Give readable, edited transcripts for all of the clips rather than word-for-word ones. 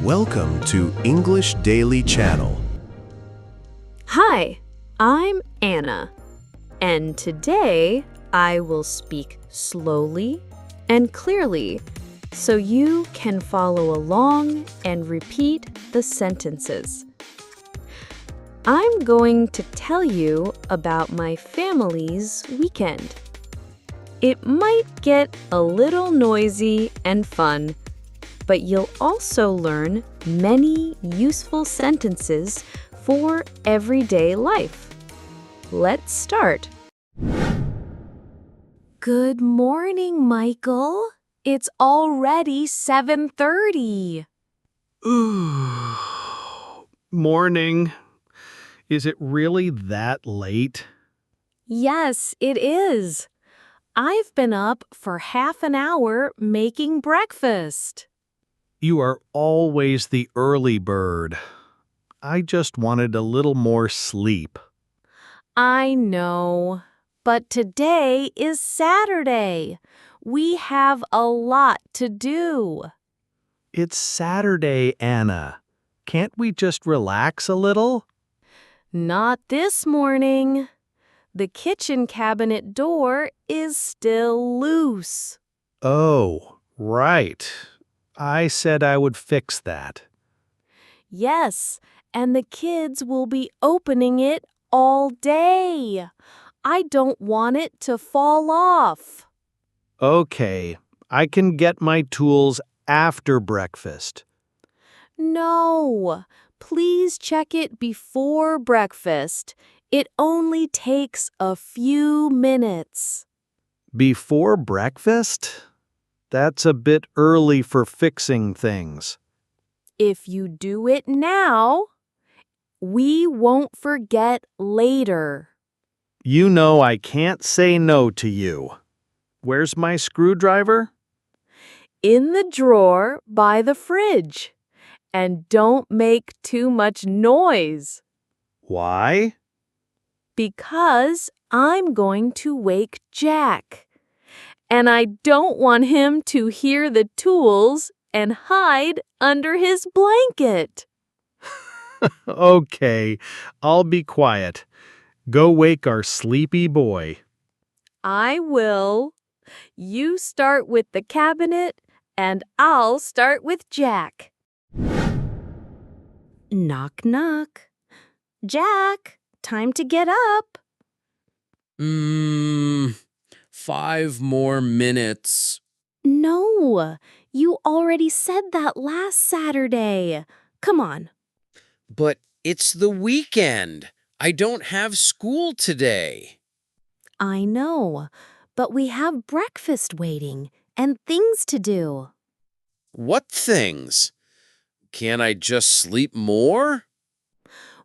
Welcome to English Daily Channel. Hi, I'm Anna, and today I will speak slowly and clearly so you can follow along and repeat the sentences. I'm going to tell you about my family's weekend. It might get a little noisy and fun, but you'll also learn many useful sentences for everyday life. Let's start. Good morning, Michael. It's already 7:30. Ooh, morning. Is it really that late? Yes, it is. I've been up for half an hour making breakfast. You are always the early bird. I just wanted a little more sleep. I know, but today is Saturday. We have a lot to do. It's Saturday, Anna. Can't we just relax a little? Not this morning. The kitchen cabinet door is still loose. Oh, right. I said I would fix that. Yes, and the kids will be opening it all day. I don't want it to fall off. Okay, I can get my tools after breakfast. No, please check it before breakfast. It only takes a few minutes. Before breakfast? That's a bit early for fixing things. If you do it now, we won't forget later. You know I can't say no to you. Where's my screwdriver? In the drawer by the fridge. And don't make too much noise. Why? Because I'm going to wake Jack. And I don't want him to hear the tools and hide under his blanket. Okay, I'll be quiet. Go wake our sleepy boy. I will. You start with the cabinet, and I'll start with Jack. Knock, knock. Jack, time to get up. 5 more minutes. No, you already said that last Saturday. Come on. But it's the weekend. I don't have school today. I know, but we have breakfast waiting and things to do. What things? Can't I just sleep more?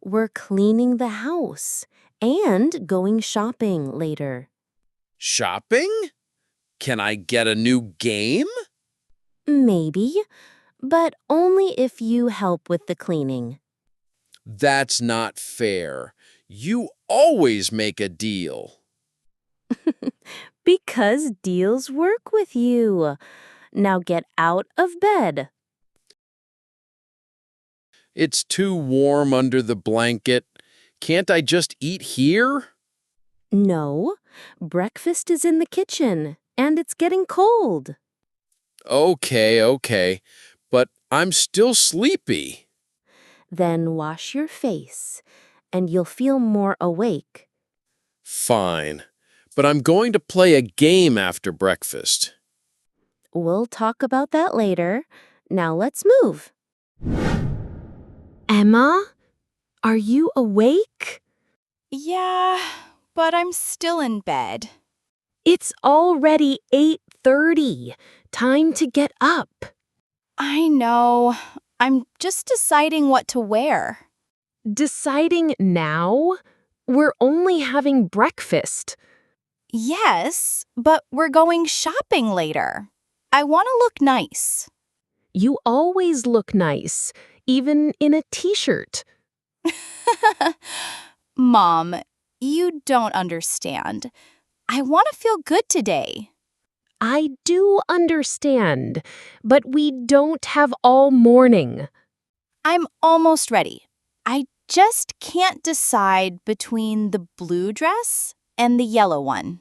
We're cleaning the house and going shopping later. Shopping? Can I get a new game? Maybe, but only if you help with the cleaning. That's not fair. You always make a deal. Because deals work with you. Now get out of bed. It's too warm under the blanket. Can't I just eat here? No, breakfast is in the kitchen and it's getting cold. Okay, but I'm still sleepy. Then wash your face and you'll feel more awake. Fine, but I'm going to play a game after breakfast. We'll talk about that later. Now let's move. Emma, are you awake? Yeah, but I'm still in bed. It's already 8:30. Time to get up. I know. I'm just deciding what to wear. Deciding now? We're only having breakfast. Yes, but we're going shopping later. I want to look nice. You always look nice, even in a t-shirt. Mom, you don't understand. I want to feel good today. I do understand, but we don't have all morning. I'm almost ready. I just can't decide between the blue dress and the yellow one.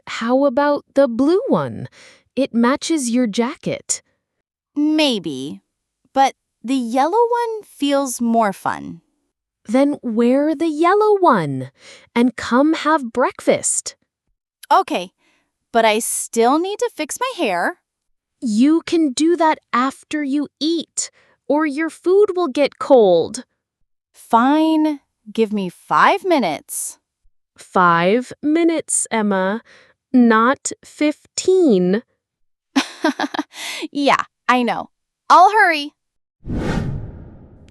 How about the blue one? It matches your jacket. Maybe, but the yellow one feels more fun. Then wear the yellow one and come have breakfast. Okay, but I still need to fix my hair. You can do that after you eat, or your food will get cold. Fine, give me 5 minutes. 5 minutes, Emma, not 15. Yeah, I know. I'll hurry.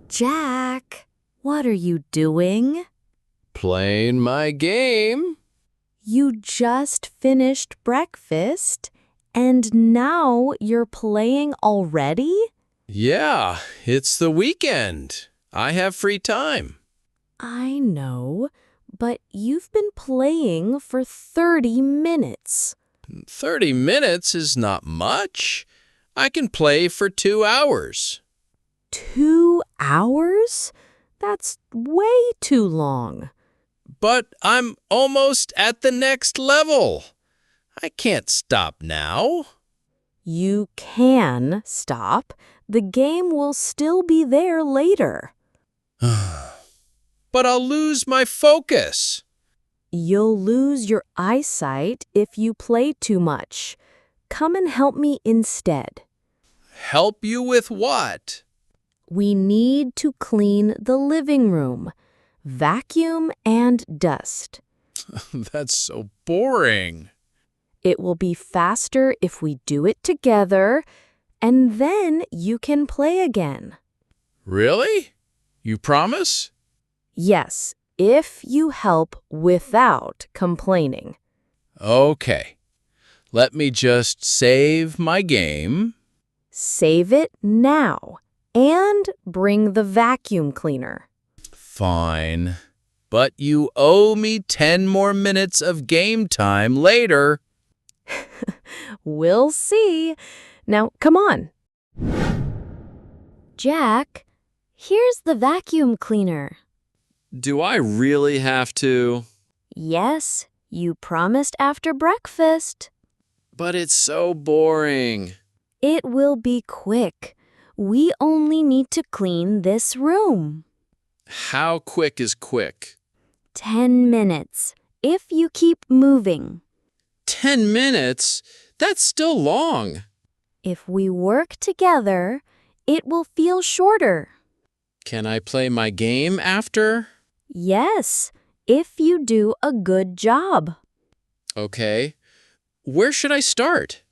Jack, what are you doing? Playing my game. You just finished breakfast, and now you're playing already? Yeah, it's the weekend. I have free time. I know, but you've been playing for 30 minutes. 30 minutes is not much. I can play for 2 hours. 2 hours? That's way too long. But I'm almost at the next level. I can't stop now. You can stop. The game will still be there later. But I'll lose my focus. You'll lose your eyesight if you play too much. Come and help me instead. Help you with what? We need to clean the living room, vacuum and dust. That's so boring. It will be faster if we do it together, and then you can play again. Really? You promise? Yes, if you help without complaining. Okay. Let me just save my game. Save it now and bring the vacuum cleaner. Fine. But you owe me 10 more minutes of game time later. We'll see. Now, come on. Jack, here's the vacuum cleaner. Do I really have to? Yes, you promised after breakfast. But it's so boring. It will be quick. We only need to clean this room. How quick is quick? 10 minutes, if you keep moving. 10 minutes? That's still long. If we work together, it will feel shorter. Can I play my game after? Yes, if you do a good job. Okay. Where should I start?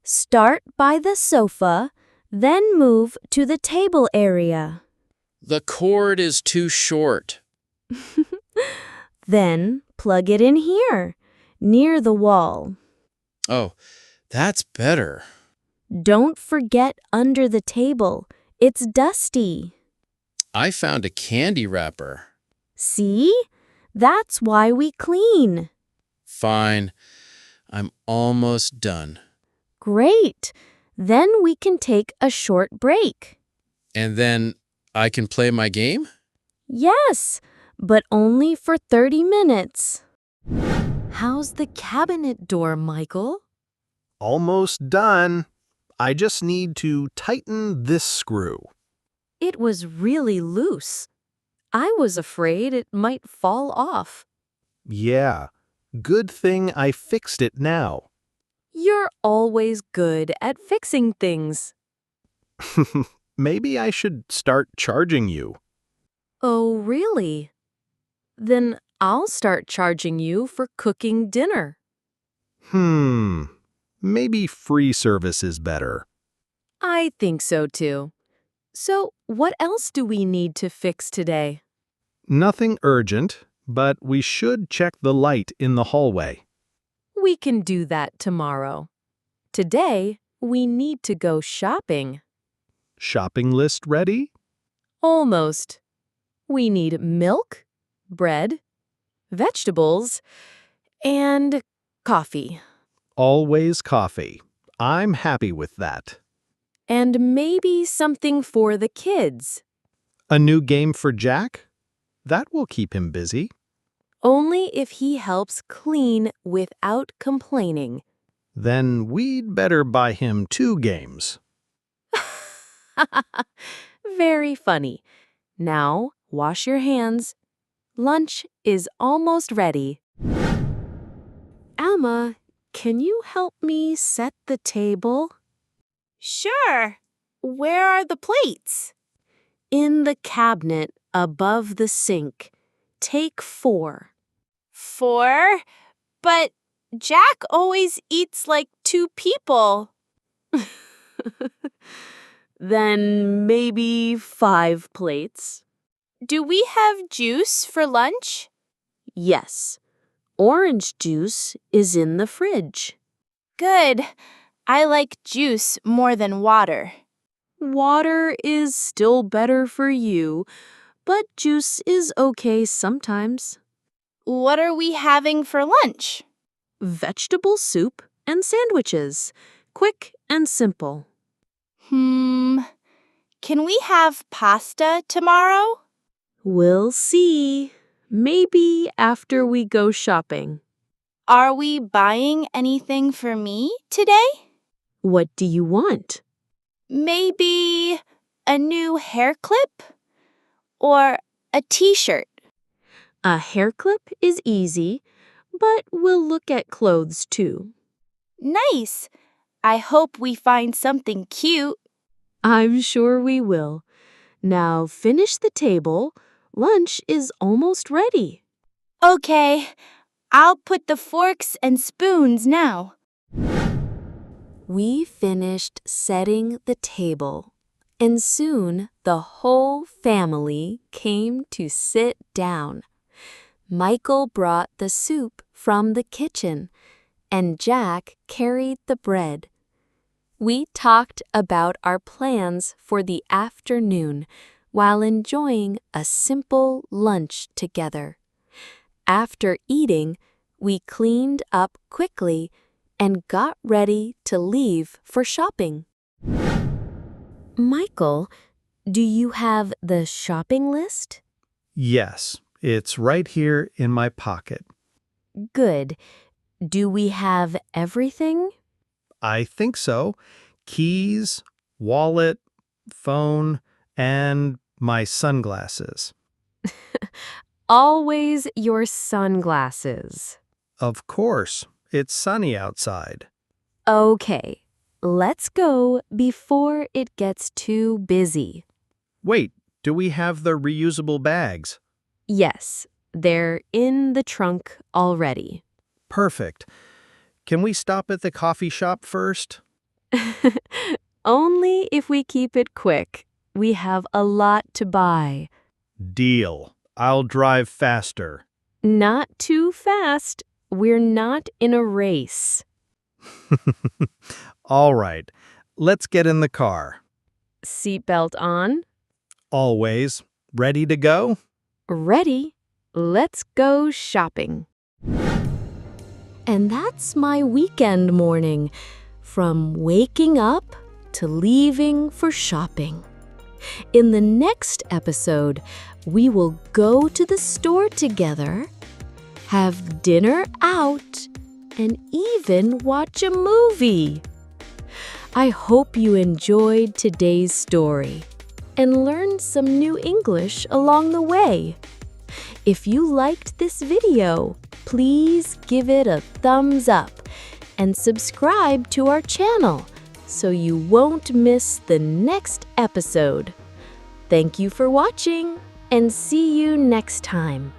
Start by the sofa, then move to the table area. The cord is too short. Then plug it in here, near the wall. Oh, that's better. Don't forget under the table. It's dusty. I found a candy wrapper. See? That's why we clean. Fine. I'm almost done. Great. Then we can take a short break. And then I can play my game? Yes, but only for 30 minutes. How's the cabinet door, Michael? Almost done. I just need to tighten this screw. It was really loose. I was afraid it might fall off. Yeah, good thing I fixed it now. You're always good at fixing things. Maybe I should start charging you. Oh, really? Then I'll start charging you for cooking dinner. Maybe free service is better. I think so too. So, what else do we need to fix today? Nothing urgent, but we should check the light in the hallway. We can do that tomorrow. Today, we need to go shopping. Shopping list ready? Almost. We need milk, bread, vegetables, and coffee. Always coffee. I'm happy with that. And maybe something for the kids. A new game for Jack? That will keep him busy. Only if he helps clean without complaining. Then we'd better buy him 2 games. Very funny. Now, wash your hands. Lunch is almost ready. Emma, can you help me set the table? Sure. Where are the plates? In the cabinet above the sink. Take 4. 4? But Jack always eats like 2 people. Then maybe 5 plates. Do we have juice for lunch? Yes. Orange juice is in the fridge. Good. I like juice more than water. Water is still better for you, but juice is okay sometimes. What are we having for lunch? Vegetable soup and sandwiches. Quick and simple. Can we have pasta tomorrow? We'll see. Maybe after we go shopping. Are we buying anything for me today? What do you want? Maybe a new hair clip? Or a t-shirt? A hair clip is easy, but we'll look at clothes too. Nice. I hope we find something cute. I'm sure we will. Now finish the table. Lunch is almost ready. Okay, I'll put the forks and spoons now. We finished setting the table, and soon the whole family came to sit down. Michael brought the soup from the kitchen, and Jack carried the bread. We talked about our plans for the afternoon while enjoying a simple lunch together. After eating, we cleaned up quickly and got ready to leave for shopping. Michael, do you have the shopping list? Yes, it's right here in my pocket. Good. Do we have everything? I think so. Keys, wallet, phone, and my sunglasses. Always your sunglasses. Of course, it's sunny outside. Okay, let's go before it gets too busy. Wait, do we have the reusable bags? Yes, they're in the trunk already. Perfect. Can we stop at the coffee shop first? Only if we keep it quick. We have a lot to buy. Deal. I'll drive faster. Not too fast. We're not in a race. All right, let's get in the car. Seatbelt on. Always. Ready to go? Ready. Let's go shopping. And that's my weekend morning, from waking up to leaving for shopping. In the next episode, we will go to the store together, have dinner out, and even watch a movie. I hope you enjoyed today's story and learned some new English along the way. If you liked this video, please give it a thumbs up and subscribe to our channel so you won't miss the next episode. Thank you for watching, and see you next time.